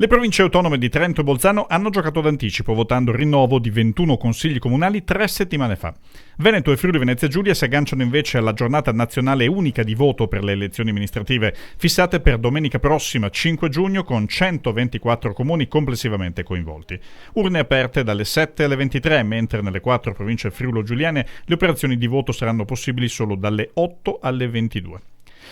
Le province autonome di Trento e Bolzano hanno giocato d'anticipo, votando il rinnovo di 21 consigli comunali 3 settimane fa. Veneto e Friuli Venezia Giulia si agganciano invece alla giornata nazionale unica di voto per le elezioni amministrative, fissate per domenica prossima 5 giugno con 124 comuni complessivamente coinvolti. Urne aperte dalle 7 alle 23, mentre nelle 4 province friulo-giuliane le operazioni di voto saranno possibili solo dalle 8 alle 22.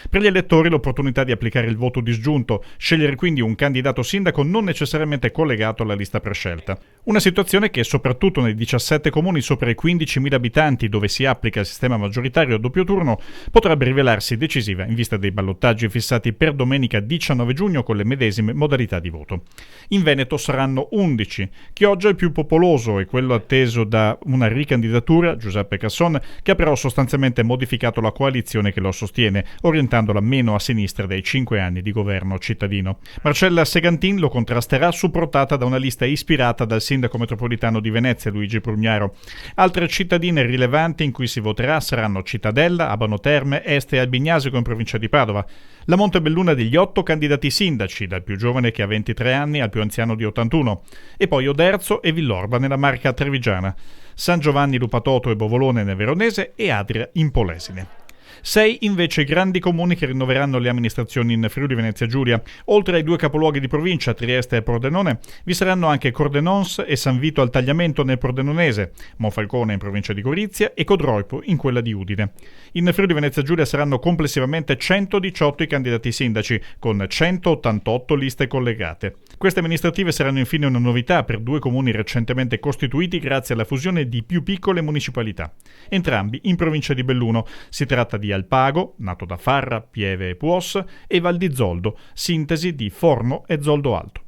Per gli elettori l'opportunità di applicare il voto disgiunto, scegliere quindi un candidato sindaco non necessariamente collegato alla lista prescelta. Una situazione che soprattutto nei 17 comuni sopra i 15.000 abitanti dove si applica il sistema maggioritario a doppio turno potrebbe rivelarsi decisiva in vista dei ballottaggi fissati per domenica 19 giugno con le medesime modalità di voto. In Veneto saranno 11. Chioggia è il più popoloso e quello atteso da una ricandidatura, Giuseppe Casson, che ha però sostanzialmente modificato la coalizione che lo sostiene, orientandola meno a sinistra dei 5 anni di governo cittadino. Marcella Segantin lo contrasterà supportata da una lista ispirata dal sindaco metropolitano di Venezia, Luigi Prugnaro. Altre cittadine rilevanti in cui si voterà saranno Cittadella, Abano Terme, Este e Albignasego in provincia di Padova. La Montebelluna degli 8 candidati sindaci, dal più giovane che ha 23 anni al più anziano di 81, e poi Oderzo e Villorba nella Marca trevigiana, San Giovanni Lupatoto e Bovolone nel Veronese e Adria in Polesine. 6 invece grandi comuni che rinnoveranno le amministrazioni in Friuli Venezia Giulia. Oltre ai 2 capoluoghi di provincia, Trieste e Pordenone, vi saranno anche Cordenons e San Vito al Tagliamento nel Pordenonese, Monfalcone in provincia di Gorizia e Codroipo in quella di Udine. In Friuli Venezia Giulia saranno complessivamente 118 i candidati sindaci, con 188 liste collegate. Queste amministrative saranno infine una novità per 2 comuni recentemente costituiti grazie alla fusione di più piccole municipalità, entrambi in provincia di Belluno. Si tratta di Alpago, nato da Farra, Pieve e Puos, e Val di Zoldo, sintesi di Forno e Zoldo Alto.